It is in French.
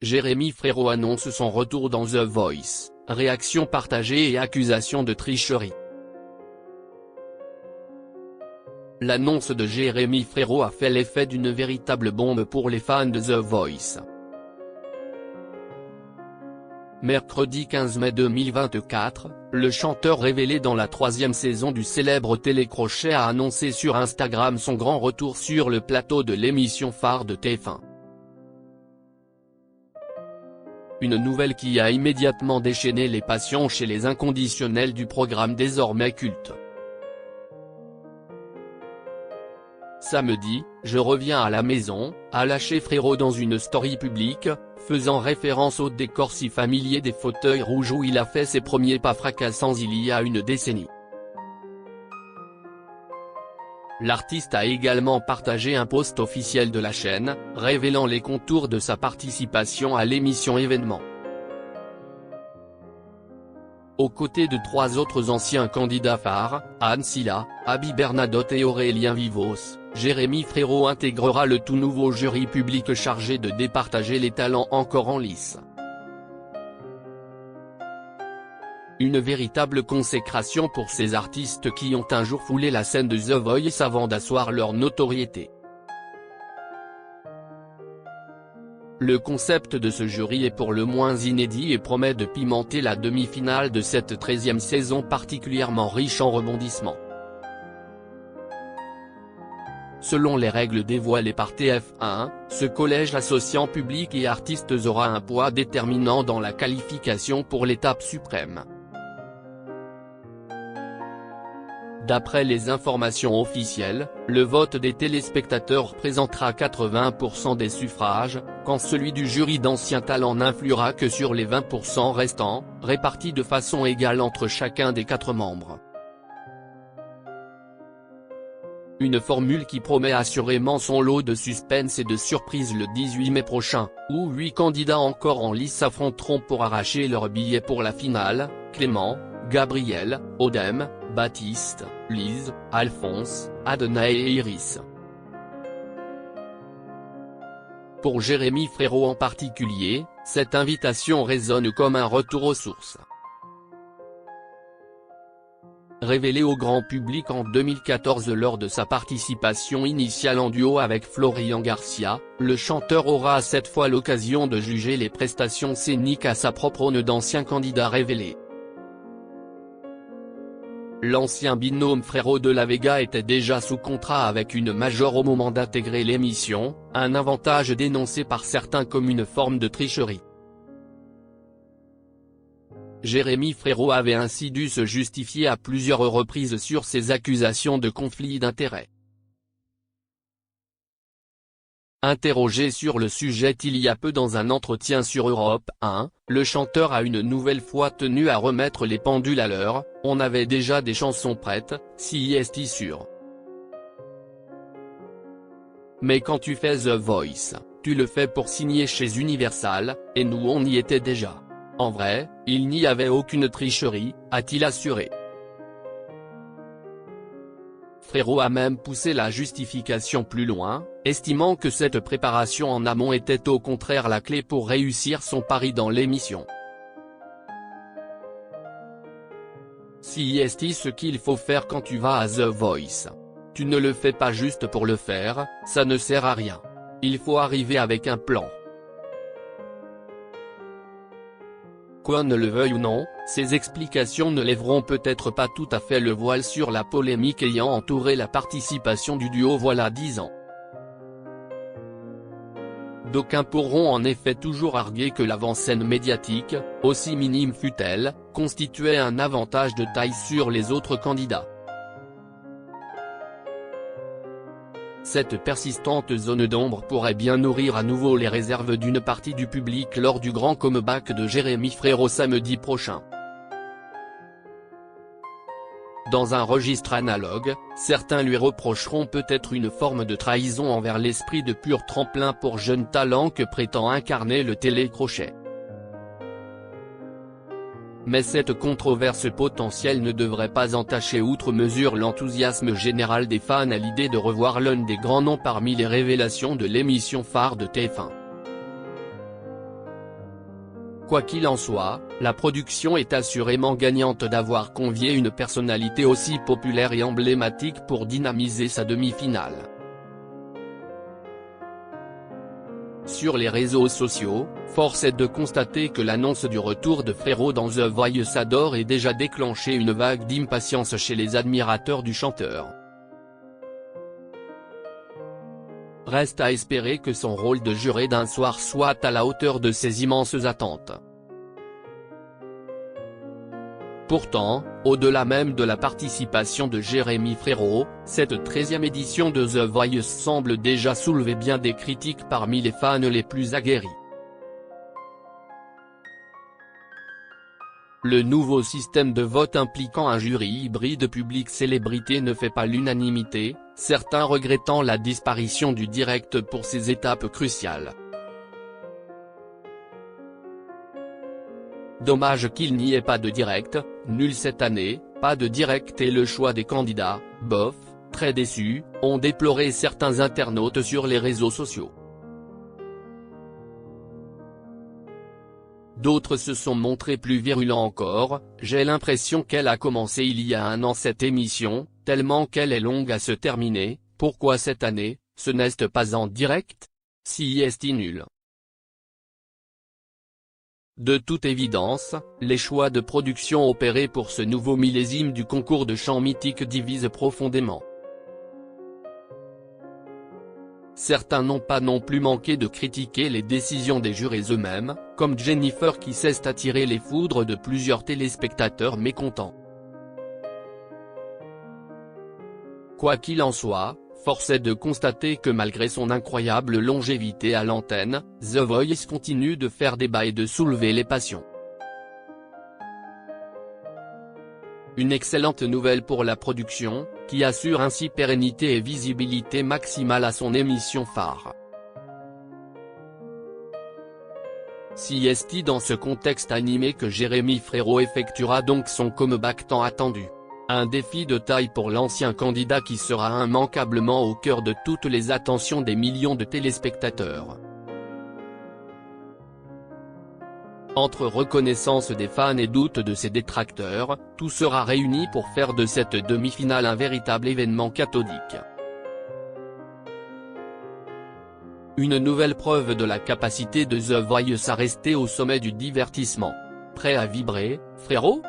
Jérémy Frérot annonce son retour dans The Voice, réactions partagées et accusations de tricherie. L'annonce de Jérémy Frérot a fait l'effet d'une véritable bombe pour les fans de The Voice. Mercredi 15 mai 2024, le chanteur révélé dans la 3e saison du célèbre télécrochet a annoncé sur Instagram son grand retour sur le plateau de l'émission phare de TF1. Une nouvelle qui a immédiatement déchaîné les passions chez les inconditionnels du programme désormais culte. Samedi, je reviens à la maison, a lâché Frérot dans une story publique, faisant référence au décor si familier des fauteuils rouges où il a fait ses premiers pas fracassants il y a une décennie. L'artiste a également partagé un post officiel de la chaîne, révélant les contours de sa participation à l'émission événement. Aux côtés de 3 autres anciens candidats phares, Anne Silla, Abi Bernadotte et Aurélien Vivos, Jérémy Frérot intégrera le tout nouveau jury public chargé de départager les talents encore en lice. Une véritable consécration pour ces artistes qui ont un jour foulé la scène de The Voice avant d'asseoir leur notoriété. Le concept de ce jury est pour le moins inédit et promet de pimenter la demi-finale de cette 13e saison particulièrement riche en rebondissements. Selon les règles dévoilées par TF1, ce collège associant public et artistes aura un poids déterminant dans la qualification pour l'étape suprême. D'après les informations officielles, le vote des téléspectateurs représentera 80% des suffrages, quand celui du jury d'anciens talents n'influera que sur les 20% restants, répartis de façon égale entre chacun des 4 membres. Une formule qui promet assurément son lot de suspense et de surprises le 18 mai prochain, où 8 candidats encore en lice s'affronteront pour arracher leur billet pour la finale: Clément, Gabriel, Odem, Baptiste, Lise, Alphonse, Adena et Iris. Pour Jérémy Frérot en particulier, cette invitation résonne comme un retour aux sources. Révélé au grand public en 2014 lors de sa participation initiale en duo avec Florian Garcia, le chanteur aura cette fois l'occasion de juger les prestations scéniques à sa propre aune d'anciens candidats révélés. L'ancien binôme Frérot de la Vega était déjà sous contrat avec une major au moment d'intégrer l'émission, un avantage dénoncé par certains comme une forme de tricherie. Jérémy Frérot avait ainsi dû se justifier à plusieurs reprises sur ses accusations de conflit d'intérêts. Interrogé sur le sujet il y a peu dans un entretien sur Europe 1, le chanteur a une nouvelle fois tenu à remettre les pendules à l'heure: on avait déjà des chansons prêtes, si est sûr. Mais quand tu fais The Voice, tu le fais pour signer chez Universal, et nous on y était déjà. En vrai, il n'y avait aucune tricherie, a-t-il assuré. Frérot a même poussé la justification plus loin, estimant que cette préparation en amont était au contraire la clé pour réussir son pari dans l'émission. Si est ce qu'il faut faire quand tu vas à The Voice. Tu ne le fais pas juste pour le faire, ça ne sert à rien. Il faut arriver avec un plan. Qu'on ne le veuille ou non, ces explications ne lèveront peut-être pas tout à fait le voile sur la polémique ayant entouré la participation du duo voilà 10 ans. D'aucuns pourront en effet toujours arguer que l'avant-scène médiatique, aussi minime fût-elle, constituait un avantage de taille sur les autres candidats. Cette persistante zone d'ombre pourrait bien nourrir à nouveau les réserves d'une partie du public lors du grand comeback de Jérémy Frérot samedi prochain. Dans un registre analogue, certains lui reprocheront peut-être une forme de trahison envers l'esprit de pur tremplin pour jeunes talents que prétend incarner le télécrochet. Mais cette controverse potentielle ne devrait pas entacher outre mesure l'enthousiasme général des fans à l'idée de revoir l'un des grands noms parmi les révélations de l'émission phare de TF1. Quoi qu'il en soit, la production est assurément gagnante d'avoir convié une personnalité aussi populaire et emblématique pour dynamiser sa demi-finale. Sur les réseaux sociaux, force est de constater que l'annonce du retour de Frérot dans The Voice adore ait déjà déclenché une vague d'impatience chez les admirateurs du chanteur. Reste à espérer que son rôle de juré d'un soir soit à la hauteur de ses immenses attentes. Pourtant, au-delà même de la participation de Jérémy Frérot, cette 13e édition de The Voice semble déjà soulever bien des critiques parmi les fans les plus aguerris. Le nouveau système de vote impliquant un jury hybride public-célébrité ne fait pas l'unanimité, certains regrettant la disparition du direct pour ces étapes cruciales. Dommage qu'il n'y ait pas de direct, nul cette année, pas de direct et le choix des candidats, bof, très déçus, ont déploré certains internautes sur les réseaux sociaux. D'autres se sont montrés plus virulents encore, j'ai l'impression qu'elle a commencé il y a un an cette émission, tellement qu'elle est longue à se terminer, pourquoi cette année, ce n'est pas en direct? Si est nul. De toute évidence, les choix de production opérés pour ce nouveau millésime du concours de chant mythique divisent profondément. Certains n'ont pas non plus manqué de critiquer les décisions des jurés eux-mêmes, comme Jennifer qui cesse attirer les foudres de plusieurs téléspectateurs mécontents. Quoi qu'il en soit, force est de constater que malgré son incroyable longévité à l'antenne, The Voice continue de faire débat et de soulever les passions. Une excellente nouvelle pour la production, qui assure ainsi pérennité et visibilité maximale à son émission phare. Si est dans ce contexte animé que Jérémy Frérot effectuera donc son comeback tant attendu. Un défi de taille pour l'ancien candidat qui sera immanquablement au cœur de toutes les attentions des millions de téléspectateurs. Entre reconnaissance des fans et doute de ses détracteurs, tout sera réuni pour faire de cette demi-finale un véritable événement cathodique. Une nouvelle preuve de la capacité de The Voice à rester au sommet du divertissement. Prêt à vibrer, Frérot ?